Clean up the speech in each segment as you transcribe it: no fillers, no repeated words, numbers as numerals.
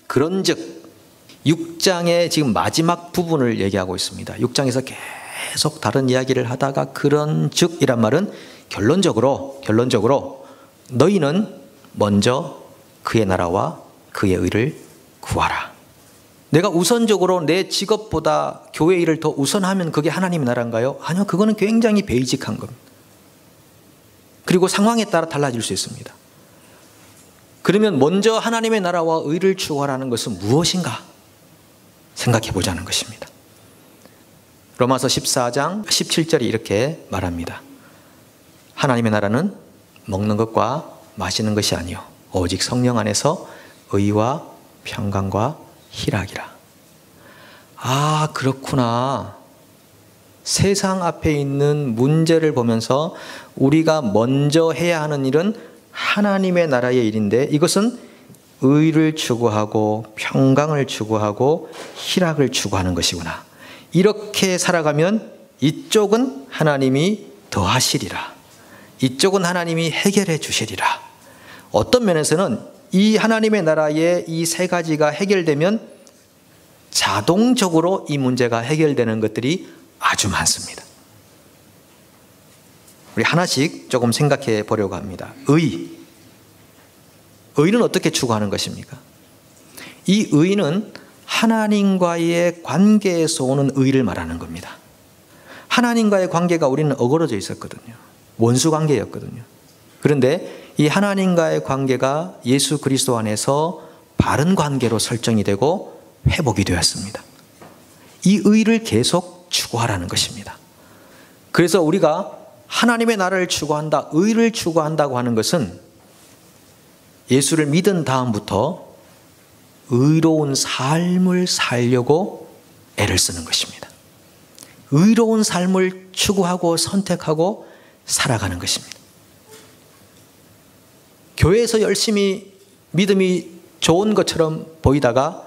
그런즉 6장의 지금 마지막 부분을 얘기하고 있습니다. 6장에서 계속 다른 이야기를 하다가 그런즉이란 말은 결론적으로 너희는 먼저 그의 나라와 그의 의를 구하라. 내가 우선적으로 내 직업보다 교회 일을 더 우선하면 그게 하나님의 나라인가요? 아니요, 그거는 굉장히 베이직한 겁니다. 그리고 상황에 따라 달라질 수 있습니다. 그러면 먼저 하나님의 나라와 의를 추구하라는 것은 무엇인가 생각해 보자는 것입니다. 로마서 14장 17절이 이렇게 말합니다. 하나님의 나라는 먹는 것과 마시는 것이 아니요 오직 성령 안에서 의와 평강과 희락이라. 아, 그렇구나. 세상 앞에 있는 문제를 보면서 우리가 먼저 해야 하는 일은 하나님의 나라의 일인데 이것은 의를 추구하고 평강을 추구하고 희락을 추구하는 것이구나. 이렇게 살아가면 이쪽은 하나님이 더하시리라. 이쪽은 하나님이 해결해 주시리라. 어떤 면에서는 이 하나님의 나라의 이 세 가지가 해결되면 자동적으로 이 문제가 해결되는 것들이 아주 많습니다. 우리 하나씩 조금 생각해 보려고 합니다. 의는 어떻게 추구하는 것입니까? 이 의는 하나님과의 관계에서 오는 의를 말하는 겁니다. 하나님과의 관계가 우리는 어그러져 있었거든요. 원수 관계였거든요. 그런데 이 하나님과의 관계가 예수 그리스도 안에서 바른 관계로 설정이 되고 회복이 되었습니다. 이 의를 계속 추구하라는 것입니다. 그래서 우리가 하나님의 나라를 추구한다, 의를 추구한다고 하는 것은 예수를 믿은 다음부터 의로운 삶을 살려고 애를 쓰는 것입니다. 의로운 삶을 추구하고 선택하고 살아가는 것입니다. 교회에서 열심히 믿음이 좋은 것처럼 보이다가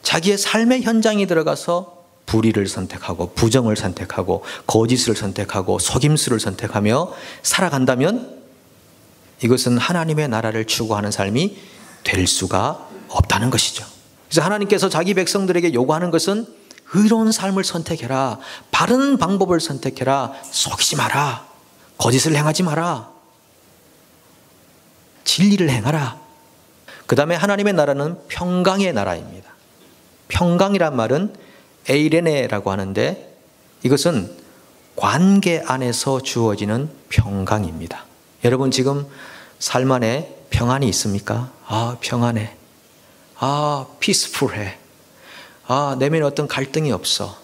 자기의 삶의 현장에 들어가서 불의를 선택하고 부정을 선택하고 거짓을 선택하고 속임수를 선택하며 살아간다면 이것은 하나님의 나라를 추구하는 삶이 될 수가 없다는 것이죠. 그래서 하나님께서 자기 백성들에게 요구하는 것은 의로운 삶을 선택해라. 바른 방법을 선택해라. 속이지 마라. 거짓을 행하지 마라. 진리를 행하라. 그 다음에 하나님의 나라는 평강의 나라입니다. 평강이란 말은 에이레네라고 하는데 이것은 관계 안에서 주어지는 평강입니다. 여러분 지금 삶 안에 평안이 있습니까? 아, 평안해. 아, 피스풀해. 아, 내면에 어떤 갈등이 없어.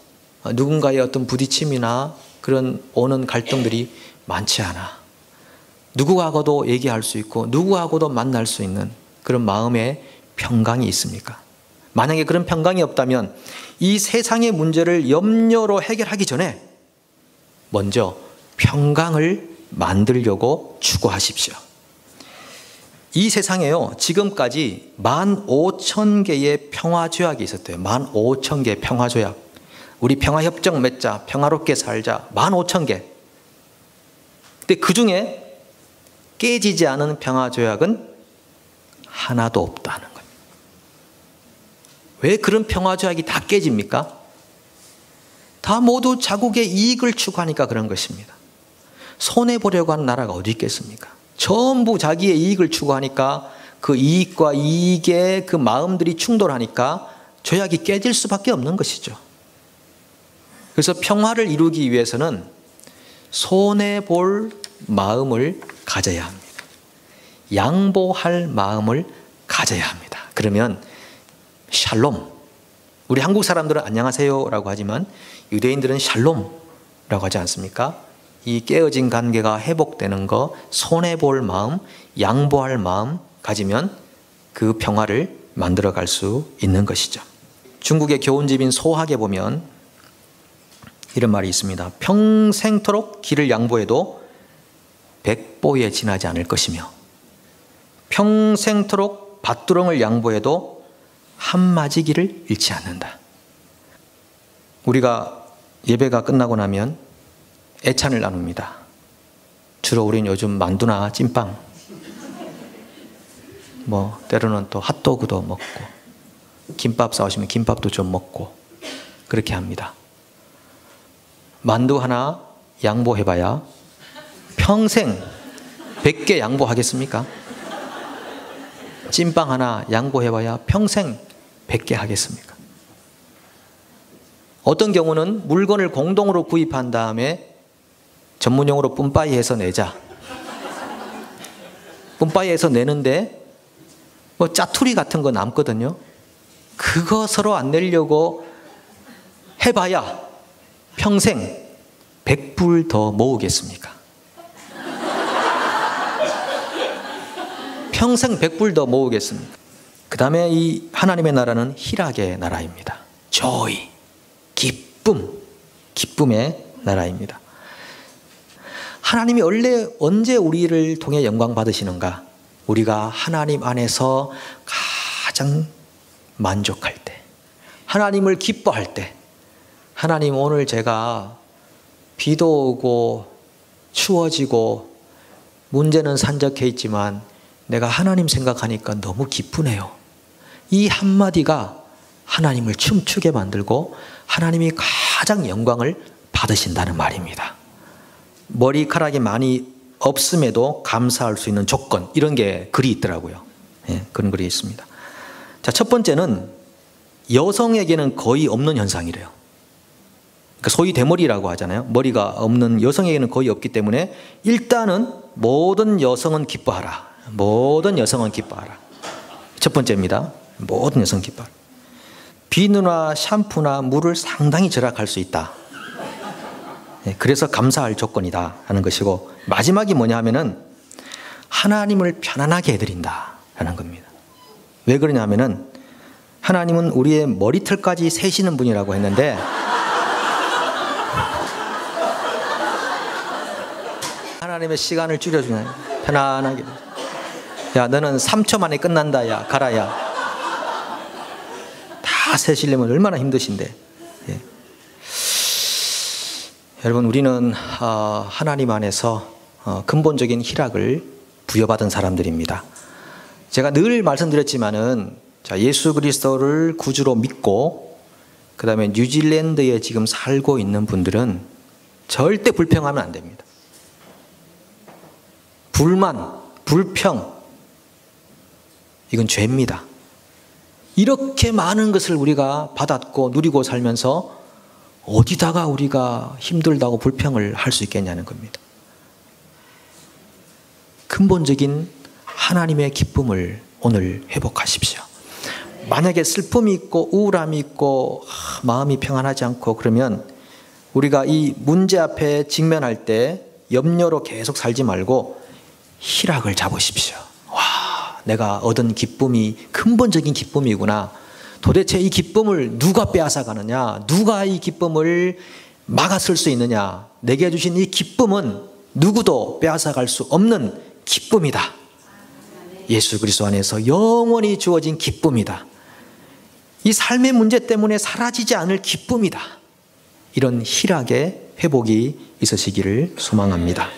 누군가의 어떤 부딪힘이나 그런 오는 갈등들이 많지 않아. 누구하고도 얘기할 수 있고 누구하고도 만날 수 있는 그런 마음의 평강이 있습니까? 만약에 그런 평강이 없다면 이 세상의 문제를 염려로 해결하기 전에 먼저 평강을 만들려고 추구하십시오. 이 세상에요, 지금까지 15,000개의 평화조약이 있었대요. 15,000개 평화조약. 우리 평화협정 맺자, 평화롭게 살자. 15,000개. 근데 그 중에 깨지지 않은 평화조약은 하나도 없다는 거예요. 왜 그런 평화조약이 다 깨집니까? 다 모두 자국의 이익을 추구하니까 그런 것입니다. 손해보려고 하는 나라가 어디 있겠습니까? 전부 자기의 이익을 추구하니까 그 이익과 이익의 그 마음들이 충돌하니까 조약이 깨질 수밖에 없는 것이죠. 그래서 평화를 이루기 위해서는 손해볼 마음을 가져야 합니다. 양보할 마음을 가져야 합니다. 그러면 샬롬, 우리 한국 사람들은 안녕하세요 라고 하지만 유대인들은 샬롬이라고 하지 않습니까? 이 깨어진 관계가 회복되는 거, 손해볼 마음, 양보할 마음 가지면 그 평화를 만들어갈 수 있는 것이죠. 중국의 교훈집인 소학에 보면 이런 말이 있습니다. 평생토록 길을 양보해도 백보에 지나지 않을 것이며 평생토록 밭두렁을 양보해도 한마디기를 잃지 않는다. 우리가 예배가 끝나고 나면 애찬을 나눕니다. 주로 우리는 요즘 만두나 찐빵, 때로는 또 핫도그도 먹고 김밥 사오시면 김밥도 좀 먹고 그렇게 합니다. 만두 하나 양보해봐야 평생 100개 양보하겠습니까? 찐빵 하나 양보해봐야 평생 100개 하겠습니까? 어떤 경우는 물건을 공동으로 구입한 다음에 전문용어로 뿜빠이 해서 내자. 뿜빠이 해서 내는데 뭐 짜투리 같은 거 남거든요. 그거 서로 안 내려고 해봐야 평생 100불 더 모으겠습니까? 평생 100불 더 모으겠습니까? 그 다음에 이 하나님의 나라는 희락의 나라입니다. joy, 기쁨, 기쁨의 나라입니다. 하나님이 원래 언제 우리를 통해 영광 받으시는가? 우리가 하나님 안에서 가장 만족할 때, 하나님을 기뻐할 때, 하나님 오늘 제가 비도 오고 추워지고 문제는 산적해 있지만 내가 하나님 생각하니까 너무 기쁘네요. 이 한마디가 하나님을 춤추게 만들고 하나님이 가장 영광을 받으신다는 말입니다. 머리카락이 많이 없음에도 감사할 수 있는 조건, 이런 게 글이 있더라고요. 예, 그런 글이 있습니다. 자, 첫 번째는 여성에게는 거의 없는 현상이래요. 그러니까 소위 대머리라고 하잖아요. 머리가 없는 여성에게는 거의 없기 때문에 일단은 모든 여성은 기뻐하라. 모든 여성은 기뻐하라. 첫 번째입니다. 모든 여성은 기뻐하라. 비누나 샴푸나 물을 상당히 절약할 수 있다. 그래서 감사할 조건이다 하는 것이고, 마지막이 뭐냐 하면은 하나님을 편안하게 해드린다 하는 겁니다. 왜 그러냐 하면은 하나님은 우리의 머리털까지 세시는 분이라고 했는데 하나님의 시간을 줄여주냐. 편안하게. 야, 너는 3초 만에 끝난다. 야, 가라. 야, 다 세시려면 얼마나 힘드신데. 예. 여러분, 우리는 하나님 안에서 근본적인 희락을 부여받은 사람들입니다. 제가 늘 말씀드렸지만은, 자, 예수 그리스도를 구주로 믿고 그 다음에 뉴질랜드에 지금 살고 있는 분들은 절대 불평하면 안 됩니다. 불만, 불평, 이건 죄입니다. 이렇게 많은 것을 우리가 받았고 누리고 살면서 어디다가 우리가 힘들다고 불평을 할 수 있겠냐는 겁니다. 근본적인 하나님의 기쁨을 오늘 회복하십시오. 만약에 슬픔이 있고 우울함이 있고 마음이 평안하지 않고 그러면 우리가 이 문제 앞에 직면할 때 염려로 계속 살지 말고 희락을 잡으십시오. 와, 내가 얻은 기쁨이 근본적인 기쁨이구나. 도대체 이 기쁨을 누가 빼앗아가느냐? 누가 이 기쁨을 막아설 수 있느냐? 내게 주신 이 기쁨은 누구도 빼앗아갈 수 없는 기쁨이다. 예수 그리스도 안에서 영원히 주어진 기쁨이다. 이 삶의 문제 때문에 사라지지 않을 기쁨이다. 이런 희락의 회복이 있으시기를 소망합니다.